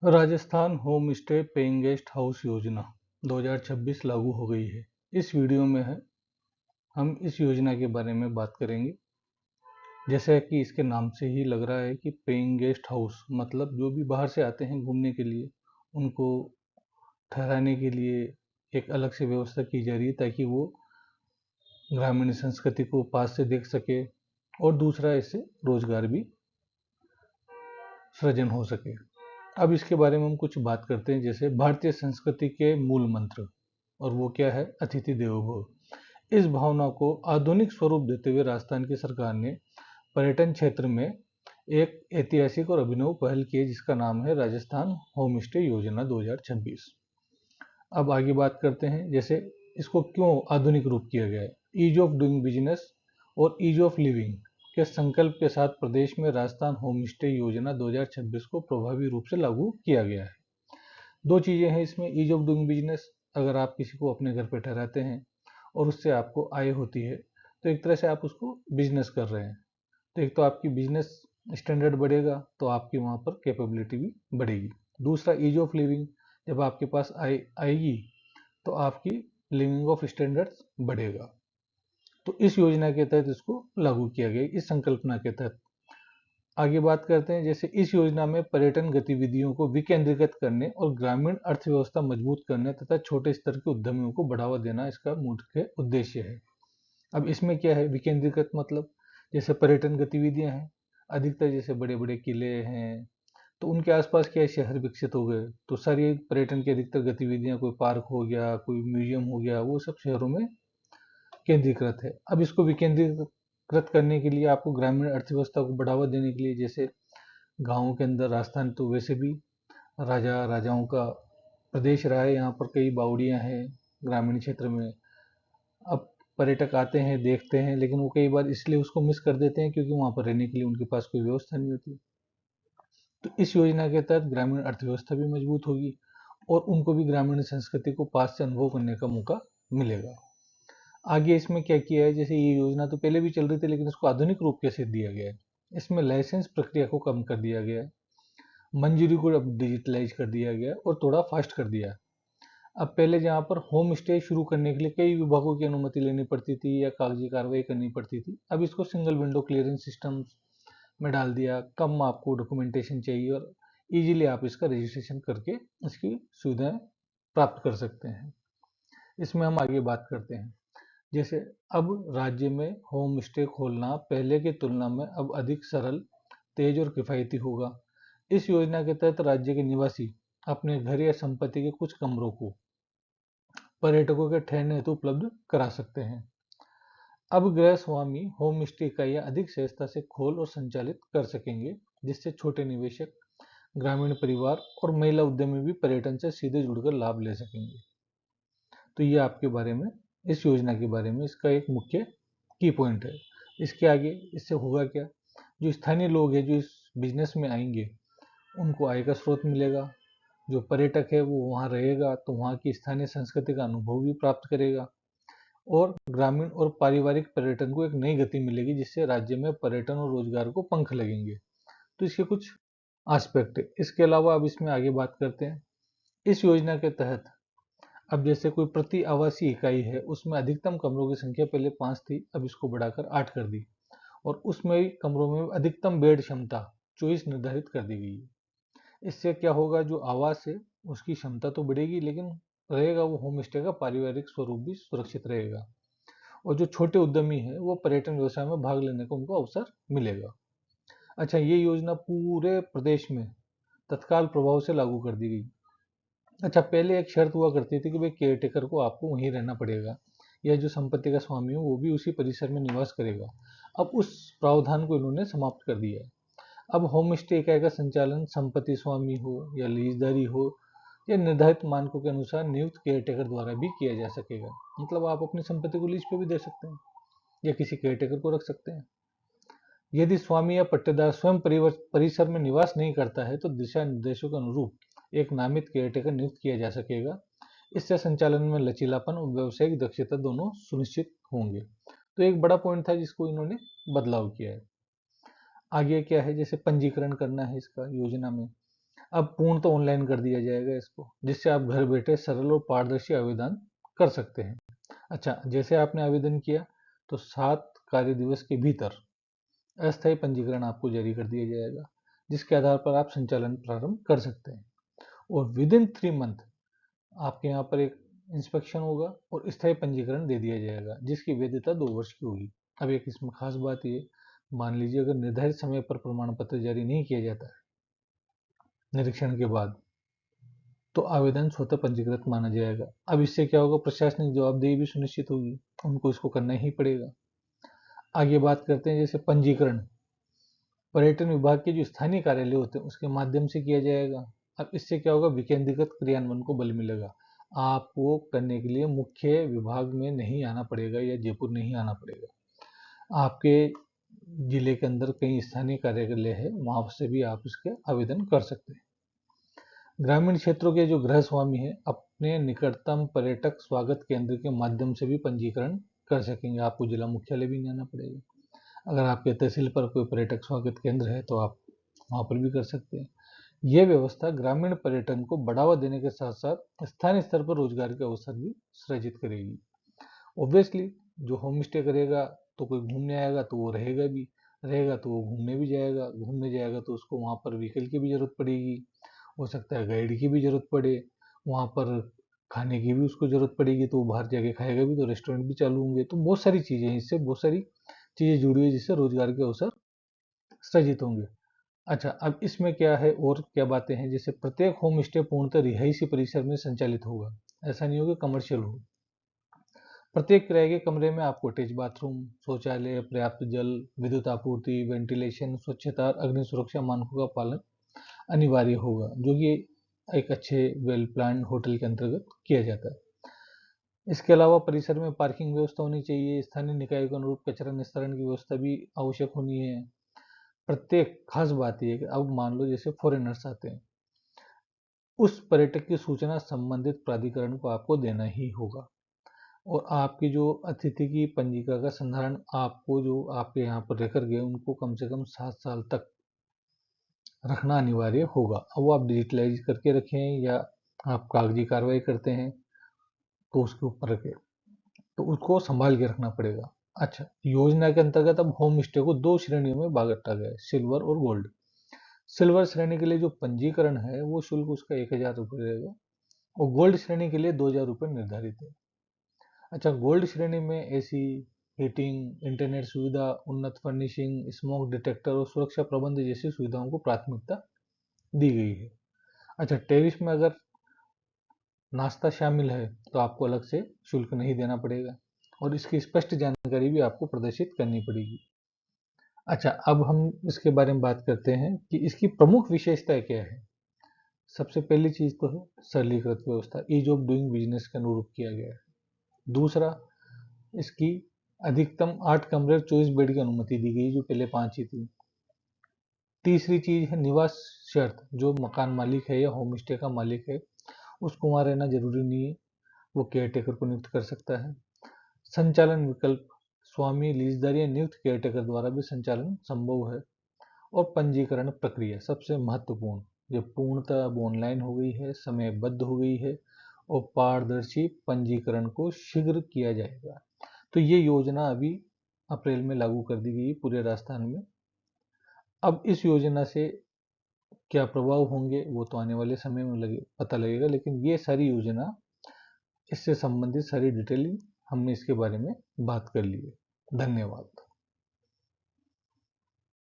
Rajasthan home stay paying guest house योजना 2026 लागू हो गई है। इस वीडियो में हम इस योजना के बारे में बात करेंगे। जैसे कि इसके नाम से ही लग रहा है कि पेइंग गेस्ट हाउस मतलब जो भी बाहर से आते हैं घूमने के लिए उनको ठहराने के लिए एक अलग से व्यवस्था की जा रही है, ताकि वो ग्रामीण संस्कृति को पास से देख सके और दूसरा इससे रोजगार भी सृजन हो सके। अब इसके बारे में हम कुछ बात करते हैं। जैसे भारतीय संस्कृति के मूल मंत्र, और वो क्या है? अतिथि देवो भव। इस भावना को आधुनिक स्वरूप देते हुए राजस्थान की सरकार ने पर्यटन क्षेत्र में एक ऐतिहासिक और अभिनव पहल की है, जिसका नाम है राजस्थान होम स्टे योजना 2026। अब आगे बात करते हैं। जैसे इसको क्यों आधुनिक रूप किया गया है। ईज ऑफ डूइंग बिजनेस और ईज ऑफ लिविंग के संकल्प के साथ प्रदेश में राजस्थान होम स्टे योजना 2026 को प्रभावी रूप से लागू किया गया है। दो चीजें हैं इसमें। ईज ऑफ डूइंग बिजनेस, अगर आप किसी को अपने घर पे ठहराते हैं और उससे आपको आय होती है, तो एक तरह से आप उसको बिजनेस कर रहे हैं। तो एक तो आपकी बिजनेस स्टैंडर्ड बढ़ेगा, तो आपकी वहाँ पर कैपेबिलिटी भी बढ़ेगी। दूसरा ईज ऑफ लिविंग, जब आपके पास आय आएगी तो आपकी लिविंग ऑफ स्टैंडर्ड्स बढ़ेगा। तो इस योजना के तहत इसको लागू किया गया, इस संकल्पना के तहत। आगे बात करते हैं। जैसे इस योजना में पर्यटन गतिविधियों को विकेंद्रीकृत करने और ग्रामीण अर्थव्यवस्था मजबूत करने तथा छोटे स्तर के उद्यमियों को बढ़ावा देना इसका मुख्य उद्देश्य है। अब इसमें क्या है विकेंद्रीकृत मतलब? जैसे पर्यटन गतिविधियां हैं, अधिकतर जैसे बड़े बड़े किले हैं, तो उनके आसपास क्या है, शहर विकसित हो गए, तो सारी पर्यटन की अधिकतर गतिविधियां, कोई पार्क हो गया, कोई म्यूजियम हो गया, वो सब शहरों में केंद्रीकृत है। अब इसको विकेंद्रीकृत करने के लिए आपको ग्रामीण अर्थव्यवस्था को बढ़ावा देने के लिए, जैसे गाँवों के अंदर, राजस्थान तो वैसे भी राजा राजाओं का प्रदेश रहा है, यहाँ पर कई बावड़ियाँ हैं ग्रामीण क्षेत्र में। अब पर्यटक आते हैं, देखते हैं, लेकिन वो कई बार इसलिए उसको मिस कर देते हैं क्योंकि वहाँ पर रहने के लिए उनके पास कोई व्यवस्था नहीं होती। तो इस योजना के तहत ग्रामीण अर्थव्यवस्था भी मजबूत होगी और उनको भी ग्रामीण संस्कृति को पास से अनुभव करने का मौका मिलेगा। आगे इसमें क्या किया है, जैसे ये योजना तो पहले भी चल रही थी, लेकिन इसको आधुनिक रूप कैसे दिया गया है। इसमें लाइसेंस प्रक्रिया को कम कर दिया गया है, मंजूरी को अब डिजिटलाइज कर दिया गया और थोड़ा फास्ट कर दिया। अब पहले जहाँ पर होम स्टे शुरू करने के लिए कई विभागों की अनुमति लेनी पड़ती थी या कागजी कार्रवाई करनी पड़ती थी, अब इसको सिंगल विंडो क्लियरेंस सिस्टम में डाल दिया। कम आपको डॉक्यूमेंटेशन चाहिए और इजीली आप इसका रजिस्ट्रेशन करके इसकी सुविधाएं प्राप्त कर सकते हैं। इसमें हम आगे बात करते हैं। जैसे अब राज्य में होम स्टे खोलना पहले की तुलना में अब अधिक सरल, तेज और किफायती होगा। इस योजना के तहत राज्य के निवासी अपने घर या संपत्ति के कुछ कमरों को पर्यटकों के ठहरने हेतु उपलब्ध करा सकते हैं। अब गृह स्वामी होम स्टे इकाइयां अधिक सहजता से खोल और संचालित कर सकेंगे, जिससे छोटे निवेशक, ग्रामीण परिवार और महिला उद्यमी भी पर्यटन से सीधे जुड़कर लाभ ले सकेंगे। तो ये आपके बारे में, इस योजना के बारे में इसका एक मुख्य की पॉइंट है। इसके आगे इससे होगा क्या? जो स्थानीय लोग हैं जो इस बिजनेस में आएंगे, उनको आय का स्रोत मिलेगा। जो पर्यटक है वो वहाँ रहेगा तो वहाँ की स्थानीय संस्कृति का अनुभव भी प्राप्त करेगा और ग्रामीण और पारिवारिक पर्यटन को एक नई गति मिलेगी, जिससे राज्य में पर्यटन और रोजगार को पंख लगेंगे। तो इसके कुछ एस्पेक्ट है। इसके अलावा अब इसमें आगे बात करते हैं। इस योजना के तहत अब जैसे कोई प्रति आवासीय इकाई है, उसमें अधिकतम कमरों की संख्या पहले 5 थी, अब इसको बढ़ाकर 8 कर दी और उसमें कमरों में अधिकतम बेड क्षमता 24 निर्धारित कर दी गई है। इससे क्या होगा, जो आवास है उसकी क्षमता तो बढ़ेगी, लेकिन रहेगा वो होम स्टे का पारिवारिक स्वरूप भी सुरक्षित रहेगा और जो छोटे उद्यमी है वो पर्यटन व्यवसाय में भाग लेने का उनको अवसर मिलेगा। अच्छा, ये योजना पूरे प्रदेश में तत्काल प्रभाव से लागू कर दी गई। अच्छा, पहले एक शर्त हुआ करती थी कि भाई केयरटेकर को आपको वहीं रहना पड़ेगा या जो संपत्ति का स्वामी हो वो भी उसी परिसर में निवास करेगा। अब उस प्रावधान को इन्होंने समाप्त कर दिया है। अब होम स्टे इकाई का संचालन संपत्ति स्वामी हो या लीजदारी हो या निर्धारित मानकों के अनुसार नियुक्त केयरटेकर द्वारा भी किया जा सकेगा। मतलब आप अपनी संपत्ति को लीज पे भी दे सकते हैं या किसी केयरटेकर को रख सकते हैं। यदि स्वामी या पट्टेदार स्वयं परिसर में निवास नहीं करता है तो दिशा निर्देशों के अनुरूप एक नामित केयरटेकर नियुक्त किया जा सकेगा। इससे संचालन में लचीलापन और व्यावसायिक दक्षता दोनों सुनिश्चित होंगे। तो एक बड़ा पॉइंट था जिसको इन्होंने बदलाव किया है। आगे क्या है, जैसे पंजीकरण करना है इसका योजना में। अब पूर्ण तो ऑनलाइन कर दिया जाएगा इसको, जिससे आप घर बैठे सरल और पारदर्शी आवेदन कर सकते हैं। अच्छा, जैसे आपने आवेदन किया तो 7 कार्य दिवस के भीतर अस्थायी पंजीकरण आपको जारी कर दिया जाएगा, जिसके आधार पर आप संचालन प्रारंभ कर सकते हैं। और विद इन 3 मंथ आपके यहाँ पर एक इंस्पेक्शन होगा और स्थायी पंजीकरण दे दिया जाएगा, जिसकी वैधता 2 वर्ष की होगी। अब एक इसमें खास बात ये, मान लीजिए अगर निर्धारित समय पर प्रमाण पत्र जारी नहीं किया जाता है निरीक्षण के बाद, तो आवेदन स्वतः पंजीकृत माना जाएगा। अब इससे क्या होगा, प्रशासनिक जवाबदेही भी सुनिश्चित होगी, उनको इसको करना ही पड़ेगा। आगे बात करते हैं, जैसे पंजीकरण पर्यटन विभाग के जो स्थानीय कार्यालय होते हैं उसके माध्यम से किया जाएगा। अब इससे क्या होगा, विकेंद्रीकृत क्रियान्वयन को बल मिलेगा। आपको करने के लिए मुख्य विभाग में नहीं आना पड़ेगा या जयपुर नहीं आना पड़ेगा। आपके जिले के अंदर कई स्थानीय कार्यालय है, वहां से भी आप इसके आवेदन कर सकते हैं। ग्रामीण क्षेत्रों के जो गृह स्वामी है अपने निकटतम पर्यटक स्वागत केंद्र के माध्यम से भी पंजीकरण कर सकेंगे, आपको जिला मुख्यालय भी नहीं आना पड़ेगा। अगर आपके तहसील पर कोई पर्यटक स्वागत केंद्र है तो आप वहां पर भी कर सकते हैं। यह व्यवस्था ग्रामीण पर्यटन को बढ़ावा देने के साथ साथ स्थानीय स्तर पर रोजगार के अवसर भी सृजित करेगी। ऑब्वियसली जो होम स्टे करेगा तो कोई घूमने आएगा तो वो रहेगा तो वो घूमने जाएगा तो उसको वहां पर व्हीकल की भी जरूरत पड़ेगी, हो सकता है गाइड की भी जरूरत पड़े, वहां पर खाने की भी उसको जरूरत पड़ेगी, तो वो बाहर जाके खाएगा भी, तो रेस्टोरेंट भी चालू होंगे। तो बहुत सारी चीजें हैं, इससे बहुत सारी चीजें जुड़ी हुई जिससे रोजगार के अवसर सृजित होंगे। अच्छा, अब इसमें क्या है और क्या बातें हैं, जैसे प्रत्येक होम स्टे पूर्णतः रिहायशी परिसर में संचालित होगा, ऐसा नहीं होगा कमर्शियल हो। प्रत्येक किराए के कमरे में आपको अटैच बाथरूम, शौचालय, पर्याप्त जल, विद्युत आपूर्ति, वेंटिलेशन, स्वच्छता और अग्नि सुरक्षा मानकों का पालन अनिवार्य होगा, जो कि एक अच्छे वेल प्लान होटल के अंतर्गत किया जाता है। इसके अलावा परिसर में पार्किंग व्यवस्था होनी चाहिए, स्थानीय निकाय के अनुरूप कचरा निस्तारण की व्यवस्था भी आवश्यक होनी है। प्रत्येक खास बात यह है कि अब मान लो जैसे फॉरेनर्स आते हैं, उस पर्यटक की सूचना संबंधित प्राधिकरण को आपको देना ही होगा। और आपकी जो अतिथि की पंजिका का संधारण आपको जो आपके यहाँ पर रहकर गए उनको कम से कम 7 साल तक रखना अनिवार्य होगा। अब वो आप डिजिटलाइज करके रखें या आप कागजी कार्रवाई करते हैं तो उसके ऊपर रखें, तो उसको संभाल के रखना पड़ेगा। अच्छा, योजना के अंतर्गत अब होम स्टे को 2 श्रेणियों में बांटा गया है, सिल्वर और गोल्ड। सिल्वर श्रेणी के लिए जो पंजीकरण है वो शुल्क उसका 1000 रुपये रहेगा और गोल्ड श्रेणी के लिए 2000 रुपये निर्धारित है। अच्छा, गोल्ड श्रेणी में एसी, हीटिंग, इंटरनेट सुविधा, उन्नत फर्निशिंग, स्मोक डिटेक्टर और सुरक्षा प्रबंध जैसी सुविधाओं को प्राथमिकता दी गई है। अच्छा, टेरिफ में अगर नाश्ता शामिल है तो आपको अलग से शुल्क नहीं देना पड़ेगा और इसकी स्पष्ट जानकारी भी आपको प्रदर्शित करनी पड़ेगी। अच्छा, अब हम इसके बारे में बात करते हैं कि इसकी प्रमुख विशेषता क्या है। सबसे पहली चीज तो है सरलीकृत व्यवस्था, ईज ऑफ डूइंग बिजनेस के अनुरूप किया गया है। दूसरा, इसकी अधिकतम 8 कमरे और 24 बेड की अनुमति दी गई, जो पहले 5 ही थी। तीसरी चीज है निवास शर्त, जो मकान मालिक है या होम स्टे का मालिक है उसको वहां रहना जरूरी नहीं है, वो केयरटेकर को नियुक्त कर सकता है। संचालन विकल्प, स्वामी, लीजदार या नियुक्त केयरटेकर द्वारा भी संचालन संभव है। और पंजीकरण प्रक्रिया सबसे महत्वपूर्ण, जो पूर्णतः अब ऑनलाइन हो गई है, समयबद्ध हो गई है और पारदर्शी पंजीकरण को शीघ्र किया जाएगा। तो ये योजना अभी अप्रैल में लागू कर दी गई पूरे राजस्थान में। अब इस योजना से क्या प्रभाव होंगे वो तो आने वाले समय में पता लगेगा, लेकिन ये सारी योजना, इससे संबंधित सारी डिटेलिंग हमने इसके बारे में बात कर ली है। धन्यवाद।